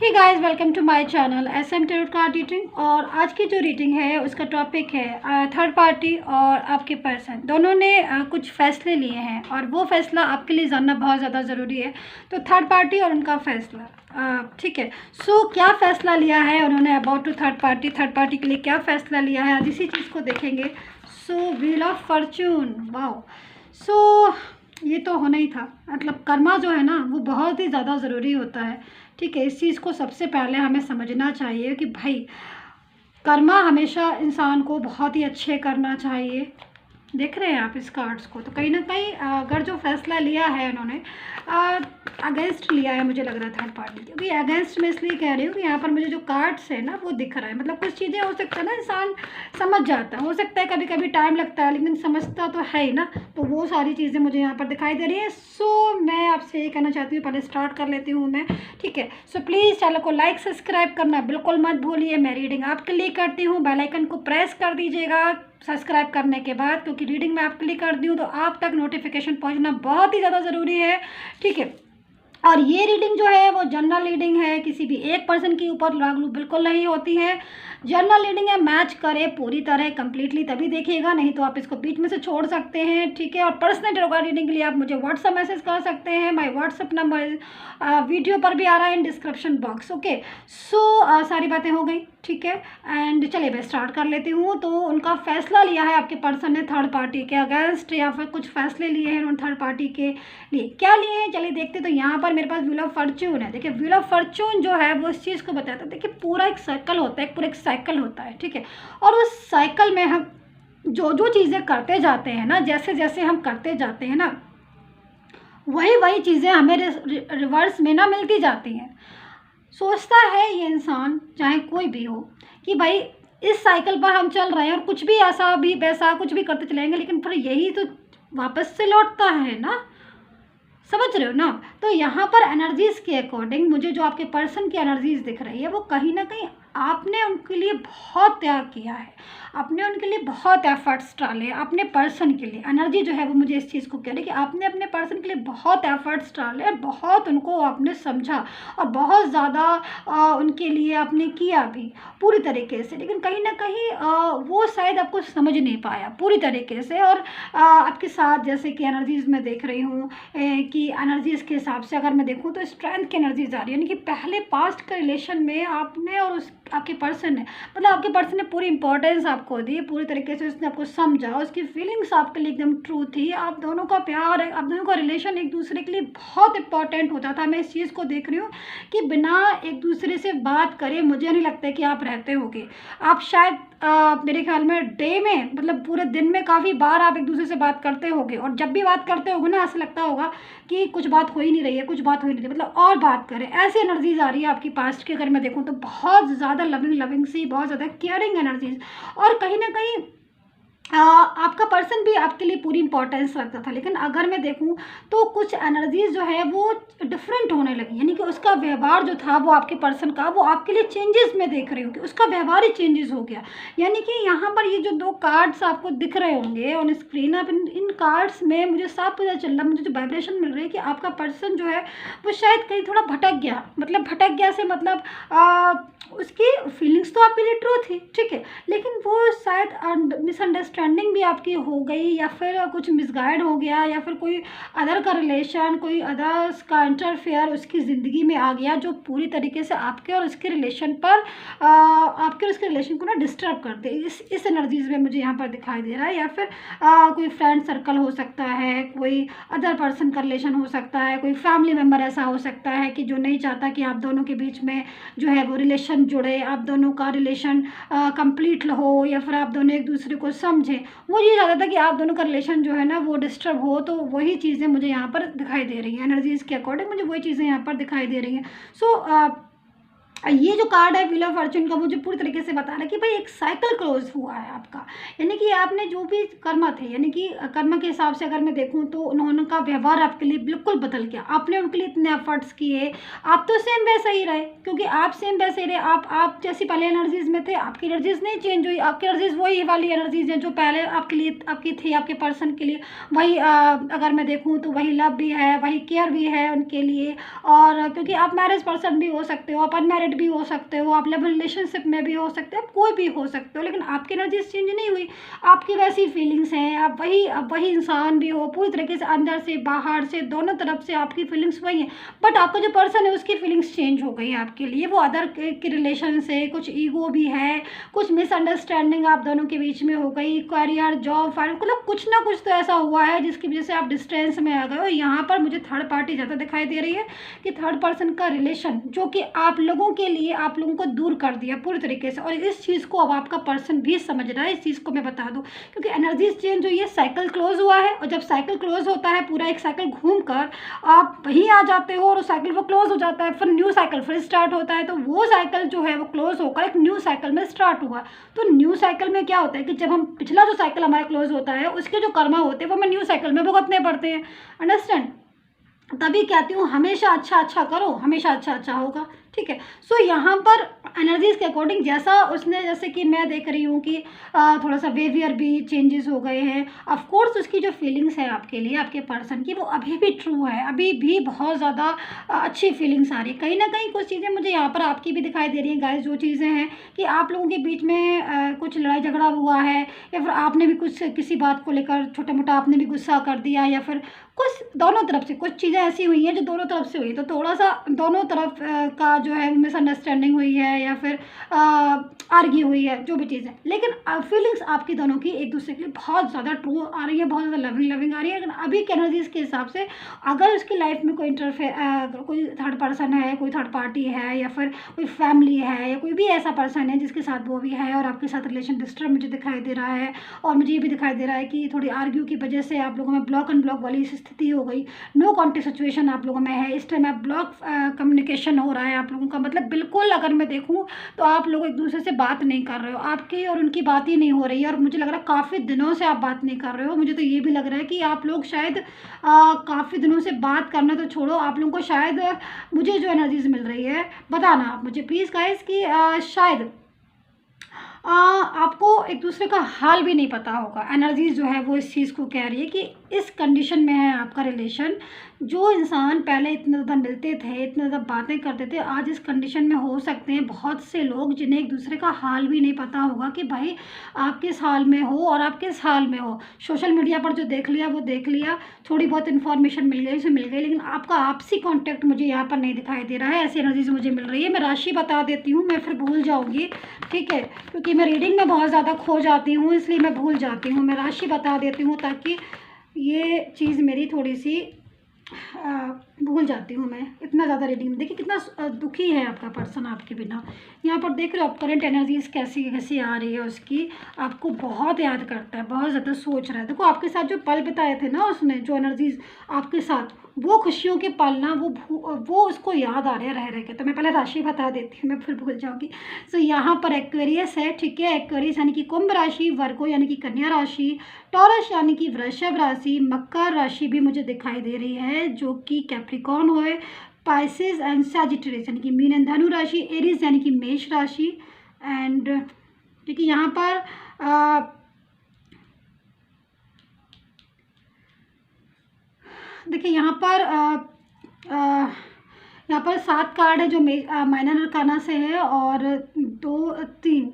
Hey guys, welcome to my channel SM tarot card reading. और आज की जो रीडिंग है उसका टॉपिक है थर्ड पार्टी और आपके पर्सन दोनों ने कुछ फैसले लिए हैं और वो फैसला आपके लिए जानना बहुत ज़्यादा ज़रूरी है। तो थर्ड पार्टी और उनका फैसला, ठीक है। सो क्या फ़ैसला लिया है उन्होंने अबाउट टू थर्ड पार्टी के लिए क्या फ़ैसला लिया है, आज इसी चीज़ को देखेंगे। सो व्हील ऑफ फॉर्च्यून, वाओ। सो ये तो होना ही था, मतलब कर्मा जो है ना वो बहुत ही ज़्यादा ज़रूरी होता है, ठीक है। इस चीज़ को सबसे पहले हमें समझना चाहिए कि भाई कर्मा हमेशा इंसान को बहुत ही अच्छे करना चाहिए। देख रहे हैं आप इस कार्ड्स को, तो कहीं ना कहीं अगर जो फैसला लिया है उन्होंने अगेंस्ट लिया है, मुझे लग रहा है थर्ड पार्टी। क्योंकि अगेंस्ट मैं इसलिए कह रही हूँ कि यहाँ पर मुझे जो कार्ड्स है ना वो दिख रहा है, मतलब कुछ चीज़ें हो सकता है ना इंसान समझ जाता है, हो सकता है कभी कभी टाइम लगता है लेकिन समझता तो है ही ना। तो वो सारी चीज़ें मुझे यहाँ पर दिखाई दे रही है। सो मैं आपसे ये कहना चाहती हूँ, पहले स्टार्ट कर लेती हूँ मैं, ठीक है। सो प्लीज़ चैनल को लाइक सब्सक्राइब करना बिल्कुल मत भूलिए। मैं रीडिंग आपके लिए करती हूँ, बेल आइकन को प्रेस कर दीजिएगा सब्सक्राइब करने के बाद, क्योंकि रीडिंग मैं आपके लिए करती हूँ तो आप तक नोटिफिकेशन पहुँचना बहुत ही ज़्यादा ज़रूरी है, ठीक है। और ये रीडिंग जो है वो जनरल रीडिंग है, किसी भी एक पर्सन के ऊपर लागू बिल्कुल नहीं होती है। जनरल रीडिंग है, मैच करे पूरी तरह कंप्लीटली तभी देखिएगा, नहीं तो आप इसको बीच में से छोड़ सकते हैं, ठीक है। और पर्सनल टैरोट कार्ड रीडिंग के लिए आप मुझे व्हाट्सअप मैसेज कर सकते हैं। माय व्हाट्सअप नंबर वीडियो पर भी आ रहा है इन डिस्क्रिप्शन बॉक्स, ओके। सो सारी बातें हो गई, ठीक है। एंड चलिए मैं स्टार्ट कर लेती हूँ। तो उनका फैसला लिया है आपके पर्सन ने थर्ड पार्टी के अगेंस्ट, या फिर कुछ फैसले लिए हैं उन्होंने थर्ड पार्टी के लिए। क्या लिए हैं चलिए देखते। तो यहाँ पर मेरे पास व्हील ऑफ फॉर्च्यून है। देखिए व्हील ऑफ फॉर्च्यून जो है वो इस चीज़ को बताता है, देखिए पूरा एक सर्कल होता है, पूरा एक साइकिल होता है, ठीक है। और उस साइकिल में हम जो जो चीज़ें करते जाते हैं ना, जैसे जैसे हम करते जाते हैं ना, वही वही चीज़ें हमें रिवर्स में ना मिलती जाती हैं। सोचता है ये इंसान, चाहे कोई भी हो, कि भाई इस साइकिल पर हम चल रहे हैं और कुछ भी ऐसा भी वैसा कुछ भी करते चलेंगे, लेकिन फिर यही तो वापस से लौटता है ना, समझ रहे हो ना। तो यहाँ पर एनर्जीज़ के अकॉर्डिंग मुझे जो आपके पर्सन की एनर्जीज़ दिख रही है वो कहीं ना कहीं आपने उनके लिए बहुत त्याग किया है, आपने उनके लिए बहुत एफर्ट्स डाले अपने पर्सन के लिए। एनर्जी जो है वो मुझे इस चीज़ को कह रही है कि आपने अपने पर्सन के लिए बहुत एफर्ट्स डाले और बहुत उनको आपने समझा और बहुत ज़्यादा उनके लिए आपने किया भी पूरी तरीके से, लेकिन कहीं ना कहीं वो शायद आपको समझ नहीं पाया पूरी तरीके से। और आपके साथ जैसे कि एनर्जीज़ मैं देख रही हूँ कि एनर्जीज़ के हिसाब से अगर मैं देखूँ तो स्ट्रेंथ की एनर्जीज आ रही है, यानी कि पहले पास्ट के रिलेशन में आपने और उस आपके पर्सन ने, मतलब आपके पर्सन ने पूरी इंपॉर्टेंस आपको दी, पूरी तरीके से उसने आपको समझा, उसकी फीलिंग्स आपके लिए एकदम ट्रू थी। आप दोनों का प्यार, आप दोनों का रिलेशन एक दूसरे के लिए बहुत इंपॉर्टेंट होता था। मैं इस चीज़ को देख रही हूँ कि बिना एक दूसरे से बात करे मुझे नहीं लगता कि आप रहते होगे। आप शायद मेरे ख्याल में डे में, मतलब पूरे दिन में काफ़ी बार आप एक दूसरे से बात करते होगे, और जब भी बात करते होगे ना ऐसा लगता होगा कि कुछ बात हो ही नहीं रही है, कुछ बात हो ही नहीं रही, मतलब और बात करें, ऐसी एनर्जीज आ रही है आपकी पास्ट की। अगर मैं देखूँ तो बहुत ज़्यादा लविंग सी, बहुत ज़्यादा केयरिंग एनर्जीज। और कहीं ना कहीं आपका पर्सन भी आपके लिए पूरी इंपॉर्टेंस रखता था, लेकिन अगर मैं देखूं तो कुछ एनर्जीज जो है वो डिफरेंट होने लगी, यानी कि उसका व्यवहार जो था वो आपके पर्सन का, वो आपके लिए चेंजेस में देख रही हूँ कि उसका व्यवहार ही चेंजेस हो गया। यानी कि यहाँ पर ये जो दो कार्ड्स आपको दिख रहे होंगे ऑन स्क्रीन, अब इन कार्ड्स में मुझे साफ पता चल रहा, मुझे जो वाइब्रेशन मिल रही है कि आपका पर्सन जो है वो शायद कहीं थोड़ा भटक गया। मतलब भटक गया से मतलब उसकी फीलिंग्स तो आपके लिए ट्रू थी, ठीक है, लेकिन वो शायद मिसअंडरस्टैंडिंग भी आपकी हो गई, या फिर कुछ मिसगाइड हो गया, या फिर कोई अदर का रिलेशन, कोई अदर्स का इंटरफेयर उसकी ज़िंदगी में आ गया, जो पूरी तरीके से आपके और उसके रिलेशन पर आपके और उसके रिलेशन को ना डिस्टर्ब कर दे। इस एनर्जीज में मुझे यहाँ पर दिखाई दे रहा है। या फिर कोई फ्रेंड सर्कल हो सकता है, कोई अदर पर्सन का रिलेशन हो सकता है, कोई फैमिली मेम्बर ऐसा हो सकता है कि जो नहीं चाहता कि आप दोनों के बीच में जो है वो रिलेशन जुड़े, आप दोनों का रिलेशन कंप्लीट हो, या फिर आप दोनों एक दूसरे को समझें। वो ये चाहता था कि आप दोनों का रिलेशन जो है ना वो डिस्टर्ब हो। तो वही चीज़ें मुझे यहाँ पर दिखाई दे रही हैं, एनर्जीज़ के अकॉर्डिंग मुझे वही चीज़ें यहाँ पर दिखाई दे रही हैं। सो ये जो कार्ड है व्हील ऑफ फॉर्च्यून का, मुझे पूरी तरीके से बता रहा है कि भाई एक साइकिल क्लोज हुआ है आपका, यानी कि आपने जो भी कर्म थे, यानी कि कर्म के हिसाब से अगर मैं देखूं तो उन्होंने का व्यवहार आपके लिए बिल्कुल बदल गया। आपने उनके लिए इतने एफर्ट्स किए, आप तो सेम वैसे ही रहे, क्योंकि आप सेम वैसे ही रहे। आप जैसी पहले एनर्जीज में थे, आपकी एनर्जीज नहीं चेंज हुई, आपकी एनर्जीज वही वाली एनर्जीज हैं जो पहले आपके लिए आपकी थी, आपके पर्सन के लिए वही। अगर मैं देखूँ तो वही लव भी है, वही केयर भी है उनके लिए। और क्योंकि आप मैरिज पर्सन भी हो सकते हो, आप अनमैरिड भी हो सकते हो, आप लव रिलेशनशिप में भी हो सकते हो, आप कोई भी हो सकते हो, लेकिन आपकी एनर्जी चेंज नहीं हुई, आपकी वैसी फीलिंग्स हैं। आप वही इंसान भी हो, पूरी तरीके से अंदर से बाहर से दोनों तरफ से आपकी फीलिंग्स वही हैं। बट आपका जो पर्सन है उसकी फीलिंग्स चेंज हो गई है आपके लिए, वो अदर के रिलेशन से, कुछ ईगो भी है, कुछ मिसअंडरस्टैंडिंग आप दोनों के बीच में हो गई, करियर जॉब फाइनेंस, मतलब कुछ ना कुछ तो ऐसा हुआ है जिसकी वजह से आप डिस्टेंस में आ गए हो। यहाँ पर मुझे थर्ड पार्टी ज़्यादा दिखाई दे रही है कि थर्ड पर्सन का रिलेशन जो कि आप लोगों के लिए आप लोगों को दूर कर दिया पूरी तरीके से, और इस चीज़ को अब आपका पर्सन भी समझ रहा है। इस चीज़ को मैं बता दूं, क्योंकि एनर्जीज चेंज हुई है, साइकिल क्लोज हुआ है, और जब साइकिल क्लोज होता है पूरा एक साइकिल घूम कर आप वहीं आ जाते हो और साइकिल वो क्लोज हो जाता है, फिर न्यू साइकिल फिर स्टार्ट होता है। तो वो साइकिल जो है वो क्लोज होकर एक न्यू साइकिल में स्टार्ट हुआ। तो न्यू साइकिल में क्या होता है कि जब हम पिछला जो साइकिल हमारा क्लोज होता है उसके जो कर्मा होते हैं वो हमें न्यू साइकिल में भुगतने पड़ते हैं। अंडरस्टैंड? तभी कहती हूँ हमेशा अच्छा अच्छा करो, हमेशा अच्छा अच्छा होगा। ठीक है। सो यहाँ पर एनर्जीज के अकॉर्डिंग जैसा उसने, जैसे कि मैं देख रही हूँ कि थोड़ा सा बिहेवियर भी चेंजेस हो गए हैं। ऑफ कोर्स उसकी जो फीलिंग्स है आपके लिए, आपके पर्सन की, वो अभी भी ट्रू है, अभी भी बहुत ज़्यादा अच्छी फीलिंग्स आ रही है। कहीं ना कहीं कुछ चीज़ें मुझे यहाँ पर आपकी भी दिखाई दे रही हैं गाइस। जो चीज़ें हैं कि आप लोगों के बीच में कुछ लड़ाई झगड़ा हुआ है, या फिर आपने भी कुछ किसी बात को लेकर छोटा मोटा आपने भी गुस्सा कर दिया, या फिर कुछ दोनों तरफ से कुछ चीज़ें ऐसी हुई हैं जो दोनों तरफ से हुई, तो थोड़ा सा दोनों तरफ का जो है मिसअंडरस्टैंडिंग हुई है, या फिर आर्ग्यू हुई है, जो भी चीज़ें। लेकिन फीलिंग्स आपकी दोनों की एक दूसरे के लिए बहुत ज़्यादा ट्रू आ रही है, बहुत ज़्यादा लविंग आ रही है। लेकिन अभी के एनर्जीज के हिसाब से अगर उसकी लाइफ में कोई कोई थर्ड पर्सन है, कोई थर्ड पार्टी है, या फिर कोई फैमिली है, या कोई भी ऐसा पर्सन है जिसके साथ वो भी है और आपके साथ रिलेशन डिस्टर्ब मुझे दिखाई दे रहा है। और मुझे ये भी दिखाई दे रहा है कि थोड़ी आर्ग्यू की वजह से आप लोगों में ब्लॉक एंड ब्लॉक वाली स्थिति हो गई, नो कॉन्टेक्ट सिचुएशन आप लोगों में है। इस टाइम आप ब्लॉक कम्युनिकेशन हो रहा है आप लोगों का, मतलब बिल्कुल अगर मैं देखूं तो आप लोग एक दूसरे से बात नहीं कर रहे हो, आपकी और उनकी बात ही नहीं हो रही है। और मुझे लग रहा है काफ़ी दिनों से आप बात नहीं कर रहे हो। मुझे तो ये भी लग रहा है कि आप लोग शायद काफ़ी दिनों से बात करना तो छोड़ो, आप लोगों को शायद मुझे जो एनर्जीज मिल रही है, बताना आप मुझे प्लीज़ गाइस कि शायद आपको एक दूसरे का हाल भी नहीं पता होगा। एनर्जीज जो है वो इस चीज़ को कह रही है कि इस कंडीशन में है आपका रिलेशन। जो इंसान पहले इतने ज़्यादा मिलते थे, इतने ज़्यादा बातें करते थे, आज इस कंडीशन में हो सकते हैं बहुत से लोग जिन्हें एक दूसरे का हाल भी नहीं पता होगा कि भाई आप किस हाल में हो और आप किस हाल में हो। सोशल मीडिया पर जो देख लिया वो देख लिया, थोड़ी बहुत इन्फॉर्मेशन मिल गई उसे मिल गई, लेकिन आपका आपसी कॉन्टैक्ट मुझे यहाँ पर नहीं दिखाई दे रहा है। ऐसी एनर्जीज मुझे मिल रही है। मैं राशि बता देती हूँ, मैं फिर भूल जाऊँगी, ठीक है, क्योंकि मैं रीडिंग में बहुत ज़्यादा खो जाती हूँ, इसलिए मैं भूल जाती हूँ। मैं राशि बता देती हूँ ताकि ये चीज़ मेरी थोड़ी सी भूल जाती हूँ मैं इतना ज़्यादा रीडिंग में। देखिए कितना दुखी है आपका पर्सन आपके बिना। यहाँ पर देख रहे हो आप करंट एनर्जीज कैसी कैसी आ रही है उसकी, आपको बहुत याद करता है, बहुत ज़्यादा सोच रहा है। देखो आपके साथ जो पल बिताए थे ना उसने, जो एनर्जीज आपके साथ, वो खुशियों के पल ना, वो उसको याद आ रहे हैं रह रह के। तो मैं पहले राशि बता देती हूँ, मैं फिर भूल जाऊँगी। सो यहाँ पर एक्वेरियस है, ठीक है, एक्वेरियस यानी कि कुंभ राशि, वर्गो यानी कि कन्या राशि, टॉरस यानी कि वृषभ राशि, मकर राशि भी मुझे दिखाई दे रही है जो कि कैप्रिकॉर्न है, पाइसेस एंड सैजिटेरियस यानी कि मीन एंड धनु राशि, एरीज यानी कि मेष राशि। एंड देखिए यहाँ पर देखिए यहाँ पर 7 कार्ड है जो माइनर अरकाना से है, और 2 3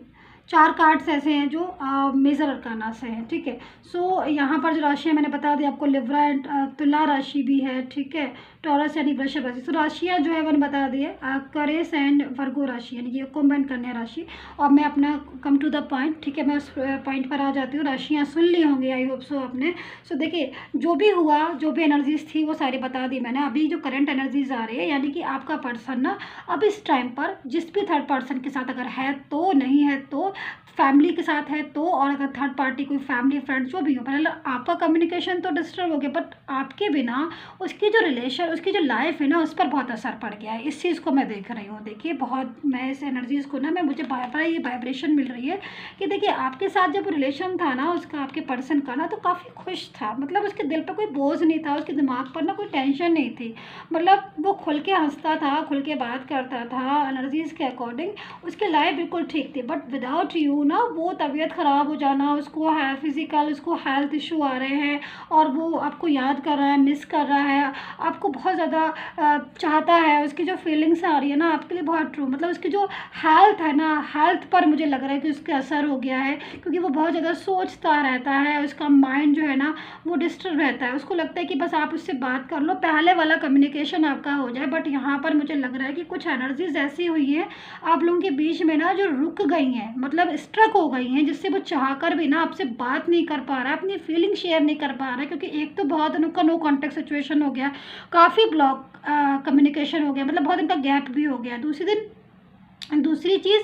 4 कार्ड्स ऐसे हैं जो मेजर अरकाना से हैं, ठीक है। सो यहाँ पर जो राशि है मैंने बता दिया आपको, लिब्रा एंड तुला राशि भी है, ठीक है, टॉरस यानी वृषभ राशि। सो राशियाँ जो है मैंने बता दी है, करेस एंड वर्गो राशि यानी कि कुंभ एंड कन्या राशि। और मैं अपना कम टू द पॉइंट, ठीक है, मैं उस पॉइंट पर आ जाती हूँ। राशियाँ सुन ली होंगी आई होप सो आपने। सो देखिए जो भी हुआ, जो भी एनर्जीज थी वो सारी बता दी मैंने। अभी जो करंट एनर्जीज आ रही है, यानी कि आपका पर्सन ना अब इस टाइम पर जिस भी थर्ड पर्सन के साथ अगर है तो, नहीं है तो, फैमिली के साथ है तो, और अगर थर्ड पार्टी कोई फैमिली फ्रेंड जो भी हो, पहले आपका कम्युनिकेशन तो डिस्टर्ब हो गया, बट आपके बिना उसकी जो रिलेशन, उसकी जो लाइफ है ना उस पर बहुत असर पड़ गया है। इस चीज़ को मैं देख रही हूँ। देखिए बहुत मैं इस एनर्जीज़ को ना मैं मुझे बार बार ये वाइब्रेशन मिल रही है कि देखिए आपके साथ जब रिलेशन था ना उसका, आपके पर्सन का ना, तो काफ़ी खुश था। मतलब उसके दिल पर कोई बोझ नहीं था, उसके दिमाग पर ना कोई टेंशन नहीं थी। मतलब वो खुल के हंसता था, खुल के बात करता था एनर्जीज़ के अकॉर्डिंग, उसकी लाइफ बिल्कुल ठीक थी। बट विदाउट यू ना वो तबीयत ख़राब हो जाना, उसको है फिज़िकल, उसको हेल्थ इशू आ रहे हैं और वो आपको याद कर रहा है, मिस कर रहा है, आपको बहुत ज़्यादा चाहता है, उसकी जो फीलिंग्स आ रही है ना आपके लिए बहुत ट्रू। मतलब उसकी जो हेल्थ है ना, हेल्थ पर मुझे लग रहा है कि उसके असर हो गया है, क्योंकि वो बहुत ज़्यादा सोचता रहता है, उसका माइंड जो है ना वो डिस्टर्ब रहता है। उसको लगता है कि बस आप उससे बात कर लो, पहले वाला कम्युनिकेशन आपका हो जाए। बट यहाँ पर मुझे लग रहा है कि कुछ एनर्जीज ऐसी हुई हैं आप लोगों के बीच में ना जो रुक गई हैं, मतलब स्ट्रक हो गई हैं, जिससे वो चाह कर भी ना आपसे बात नहीं कर पा रहा है, अपनी फीलिंग शेयर नहीं कर पा रहा है। क्योंकि एक तो बहुत दिनों का नो कॉन्टेक्ट सिचुएशन हो गया, काफ़ी ब्लॉक कम्युनिकेशन हो गया, मतलब बहुत दिन का गैप भी हो गया। दूसरी चीज़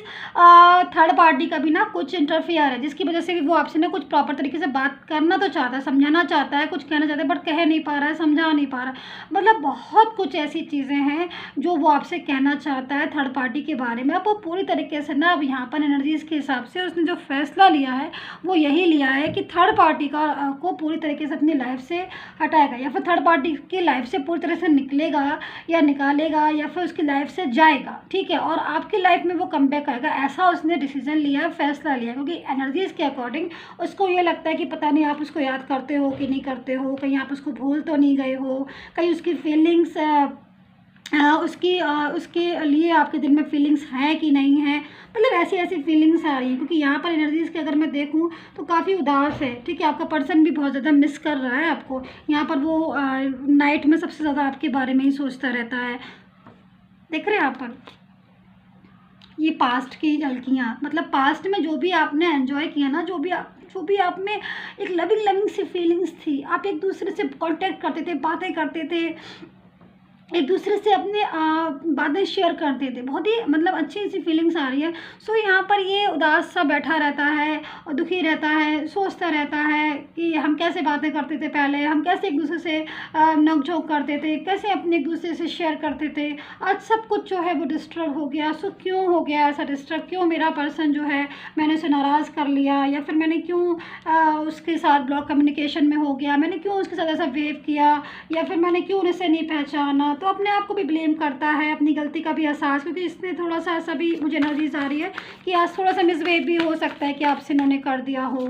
थर्ड पार्टी का भी ना कुछ इंटरफियर है, जिसकी वजह से भी वो आपसे ना कुछ प्रॉपर तरीके से बात करना तो चाहता है, समझाना चाहता है, कुछ कहना चाहता है, बट कह नहीं पा रहा है, समझा नहीं पा रहा है। मतलब बहुत कुछ ऐसी चीज़ें हैं जो वो आपसे कहना चाहता है थर्ड पार्टी के बारे में। अब वो पूरी तरीके से ना अब यहाँ पर एनर्जीज़ के हिसाब से उसने जो फैसला लिया है वो यही लिया है कि थर्ड पार्टी को पूरी तरीके से अपनी लाइफ से हटाएगा, या फिर थर्ड पार्टी की लाइफ से पूरी तरह से निकलेगा या निकालेगा, या फिर उसकी लाइफ से जाएगा, ठीक है, और आपकी लाइफ में वो कम बैक आएगा। ऐसा उसने डिसीजन लिया, फैसला लिया, क्योंकि एनर्जीज़ के अकॉर्डिंग उसको ये लगता है कि पता नहीं आप उसको याद करते हो कि नहीं करते हो, कहीं आप उसको भूल तो नहीं गए हो, कहीं उसकी फीलिंग्स उसके लिए आपके दिल में फीलिंग्स हैं कि नहीं है। मतलब ऐसी ऐसी फीलिंग्स आ रही हैं, क्योंकि यहाँ पर एनर्जीज़ के अगर मैं देखूँ तो काफ़ी उदास है, ठीक है, आपका पर्सन भी बहुत ज़्यादा मिस कर रहा है आपको। यहाँ पर वो नाइट में सबसे ज़्यादा आपके बारे में ही सोचता रहता है। देख रहे हैं आप पर ये पास्ट की झलकियाँ, मतलब पास्ट में जो भी आपने एंजॉय किया ना, जो भी आप में एक लविंग सी फीलिंग्स थी, आप एक दूसरे से कांटेक्ट करते थे, बातें करते थे, एक दूसरे से अपने बातें शेयर करते थे, बहुत ही मतलब अच्छी सी फीलिंग्स आ रही है। सो यहाँ पर ये उदास सा बैठा रहता है और दुखी रहता है, सोचता रहता है कि हम कैसे बातें करते थे पहले, हम कैसे एक दूसरे से नोक-झोंक करते थे, कैसे अपने एक दूसरे से शेयर करते थे। आज सब कुछ जो है वो डिस्टर्ब हो गया। सो क्यों हो गया ऐसा डिस्टर्ब, क्यों मेरा पर्सन जो है मैंने उसे नाराज़ कर लिया, या फिर मैंने क्यों उसके साथ ब्लॉक कम्युनिकेशन में हो गया, मैंने क्यों उसके साथ ऐसा बिहेव किया, या फिर मैंने क्यों उसे नहीं पहचाना। तो अपने आप को भी ब्लेम करता है, अपनी गलती का भी एहसास, क्योंकि इसने थोड़ा सा ऐसा भी मुझे एनर्जीज आ रही है कि आज थोड़ा सा मिसबिहेव भी हो सकता है कि आपसे इन्होंने कर दिया हो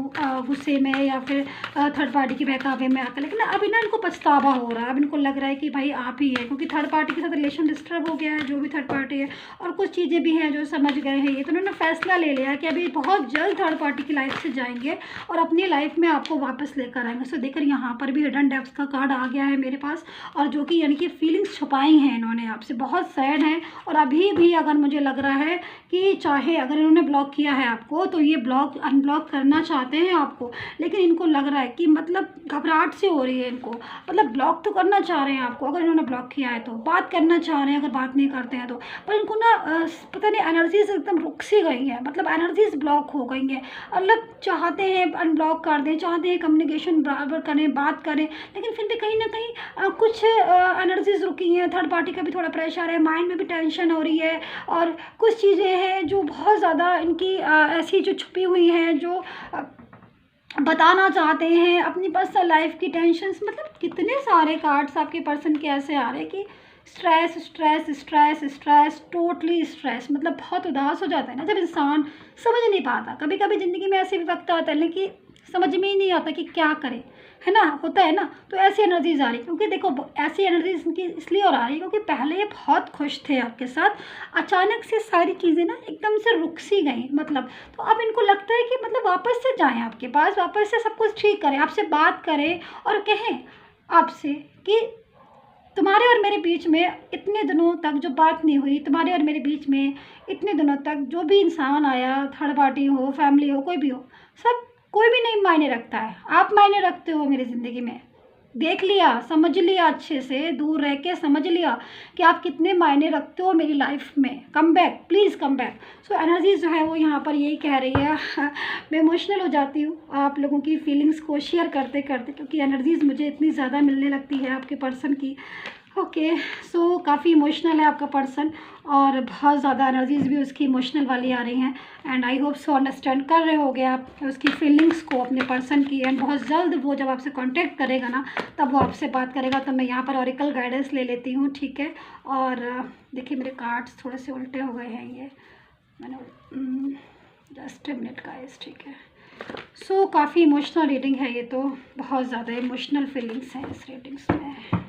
गुस्से में, या फिर थर्ड पार्टी के बहकावे में आकर। लेकिन अभी ना इनको पछतावा हो रहा है, अब इनको लग रहा है कि भाई आप ही है, क्योंकि थर्ड पार्टी के साथ रिलेशन डिस्टर्ब हो गया है, जो भी थर्ड पार्टी है, और कुछ चीज़ें भी हैं जो समझ गए हैं ये, तो उन्होंने फैसला ले लिया कि अभी बहुत जल्द थर्ड पार्टी की लाइफ से जाएंगे और अपनी लाइफ में आपको वापस लेकर आएंगे। सो देखकर यहाँ पर भी हिडन डेप्थ का कार्ड आ गया है मेरे पास, और जो कि यानी कि फीलिंग्स छुपाई हैं इन्होंने आपसे, बहुत सैड है। और अभी भी अगर मुझे लग रहा है कि चाहे अगर इन्होंने ब्लॉक किया है आपको, तो ये ब्लॉक अनब्लॉक करना चाहते हैं आपको, लेकिन इनको लग रहा है कि मतलब घबराहट से हो रही है इनको, मतलब ब्लॉक तो करना चाह रहे हैं आपको, अगर इन्होंने ब्लॉक किया है तो बात करना चाह रहे हैं, अगर बात नहीं करते हैं तो, पर इनको ना पता नहीं एनर्जीज एकदम रुक सी गई हैं, मतलब एनर्जीज ब्लॉक हो गई हैं। अलग चाहते हैं अनब्लॉक कर दें, चाहते हैं कम्युनिकेशन बराबर करें, बात करें, लेकिन फिर भी कहीं ना कहीं कुछ एनर्जीज रुकी हैं। थर्ड पार्टी का भी थोड़ा प्रेशर है, माइंड में भी टेंशन हो रही है, और कुछ चीज़ें हैं जो बहुत ज़्यादा इनकी ऐसी जो छुपी हुई हैं, जो बताना चाहते हैं अपनी पर्सनल लाइफ की टेंशन्स। मतलब कितने सारे कार्ड्स आपके पर्सन के ऐसे आ रहे हैं कि stress stress stress stress, totally stress, मतलब बहुत उदास हो जाता है ना जब इंसान समझ नहीं पाता। कभी कभी ज़िंदगी में ऐसे भी वक्त आता है कि समझ में ही नहीं आता कि क्या करे, है ना, होता है ना। तो ऐसी एनर्जीज आ रही, क्योंकि देखो ऐसी एनर्जीज इनकी इसलिए और आ रही है क्योंकि पहले ये बहुत खुश थे आपके साथ, अचानक से सारी चीज़ें ना एकदम से रुक सी गई, मतलब तो अब इनको लगता है कि मतलब वापस से जाएं आपके पास, वापस से सब कुछ ठीक करें, आपसे बात करें और कहें आपसे कि तुम्हारे और मेरे बीच में इतने दिनों तक जो बात नहीं हुई, तुम्हारे और मेरे बीच में इतने दिनों तक जो भी इंसान आया, थर्ड पार्टी हो, फैमिली हो, कोई भी हो, सब कोई भी नहीं मायने रखता है, आप मायने रखते हो मेरी ज़िंदगी में। देख लिया, समझ लिया, अच्छे से दूर रह के समझ लिया कि आप कितने मायने रखते हो मेरी लाइफ में। Come back, please come back. So energy जो है वो यहाँ पर यही कह रही है। मैं इमोशनल हो जाती हूँ आप लोगों की फीलिंग्स को शेयर करते करते, क्योंकि एनर्जीज़ मुझे इतनी ज़्यादा मिलने लगती है आपके पर्सन की। ओके, सो काफ़ी इमोशनल है आपका पर्सन और बहुत ज़्यादा एनर्जीज भी उसकी इमोशनल वाली आ रही हैं। And I hope so understand कर रहे होगे आप उसकी फीलिंग्स को अपने पर्सन की। एंड बहुत जल्द वो जब आपसे कांटेक्ट करेगा ना, तब वो आपसे बात करेगा। तो मैं यहाँ पर ऑरिकल गाइडेंस ले लेती हूँ, ठीक है। और देखिए मेरे कार्ड्स थोड़े से उल्टे हो गए हैं, ये मैंने जस्ट ए मिनट गाइस, ठीक है। सो काफ़ी इमोशनल रीडिंग है ये, तो बहुत ज़्यादा इमोशनल फीलिंग्स हैं इस रीडिंग्स में।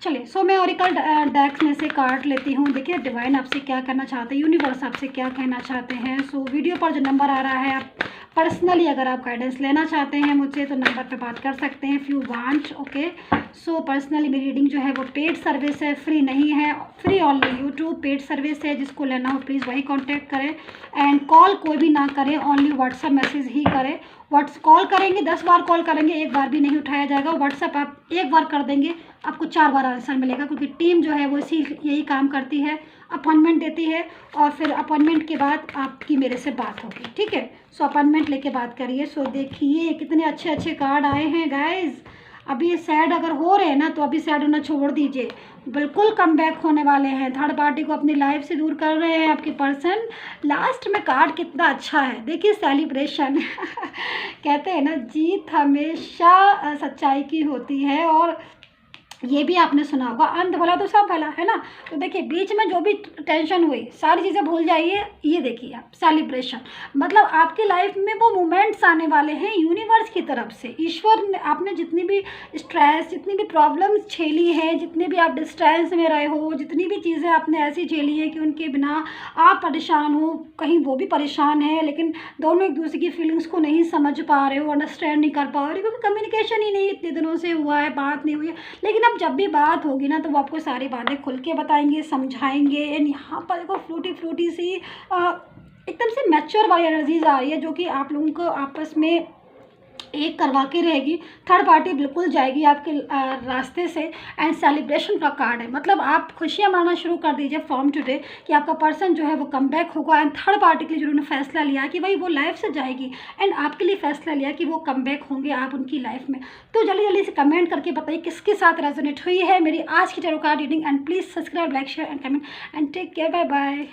चलिए, सो मैं ऑरिकल डेक्स में से कार्ड लेती हूँ। देखिए डिवाइन आपसे क्या करना चाहते हैं, यूनिवर्स आपसे क्या कहना चाहते हैं। सो वीडियो पर जो नंबर आ रहा है, आप पर्सनली अगर आप गाइडेंस लेना चाहते हैं मुझसे तो नंबर पे बात कर सकते हैं if you want, okay. So personally मेरी रीडिंग जो है वो पेड सर्विस है, फ्री नहीं है, free only YouTube paid service है। जिसको लेना हो प्लीज़ वही कॉन्टैक्ट करें। एंड कॉल कोई भी ना करें, ओनली व्हाट्सअप मैसेज ही करें। कॉल करेंगे 10 बार कॉल करेंगे, एक बार भी नहीं उठाया जाएगा। व्हाट्सअप आप एक बार कर देंगे, आपको 4 बार आंसर मिलेगा, क्योंकि टीम जो है वो यही काम करती है, अपॉइंटमेंट देती है और फिर अपॉइंटमेंट के बाद आपकी मेरे से बात होगी, ठीक है। सो अपॉइंटमेंट लेके बात करिए। सो देखिए कितने अच्छे अच्छे कार्ड आए हैं गाइज। अभी सैड अगर हो रहे हैं ना, तो अभी सैड होना छोड़ दीजिए, बिल्कुल कम बैक होने वाले हैं। थर्ड पार्टी को अपनी लाइफ से दूर कर रहे हैं आपके पर्सन। लास्ट में कार्ड कितना अच्छा है, देखिए सेलिब्रेशन कहते हैं ना, जीत हमेशा सच्चाई की होती है। और ये भी आपने सुना होगा, अंत भला तो सब भला, है ना। तो देखिए बीच में जो भी टेंशन हुई सारी चीज़ें भूल जाइए। ये देखिए आप सेलिब्रेशन, मतलब आपकी लाइफ में वो मोमेंट्स आने वाले हैं यूनिवर्स की तरफ से। ईश्वर ने, आपने जितनी भी स्ट्रेस, जितनी भी प्रॉब्लम्स झेली हैं, जितने भी आप डिस्टेंस में रहे हो, जितनी भी चीज़ें आपने ऐसी झेली हैं कि उनके बिना आप परेशान हो, कहीं वो भी परेशान है, लेकिन दोनों एक दूसरे की फीलिंग्स को नहीं समझ पा रहे हो, अंडरस्टैंड नहीं कर पा रहे, क्योंकि कम्युनिकेशन ही नहीं इतने दिनों से हुआ है, बात नहीं हुई है। लेकिन अब जब भी बात होगी ना, तो वो आपको सारी बातें खुल के बताएंगे, समझाएंगे। एंड यहाँ पर देखो फ्रूटी फ्रूटी सी एकदम से मैच्योर वाली एनर्जीज आ रही है, जो कि आप लोगों को आपस में एक करवा के रहेगी। थर्ड पार्टी बिल्कुल जाएगी आपके रास्ते से। एंड सेलिब्रेशन का कार्ड है, मतलब आप खुशियाँ मनाना शुरू कर दीजिए फ्रॉम टुडे कि आपका पर्सन जो है वो कम बैक होगा। एंड थर्ड पार्टी के लिए जिन्होंने फैसला लिया कि भाई वो लाइफ से जाएगी, एंड आपके लिए फैसला लिया कि वो कम बैक होंगे आप उनकी लाइफ में। तो जल्दी जल्दी से कमेंट करके बताइए किसके साथ रेजोनेट हुई है मेरी आज की tarot card reading. And please subscribe, like, share and comment and take care, bye bye.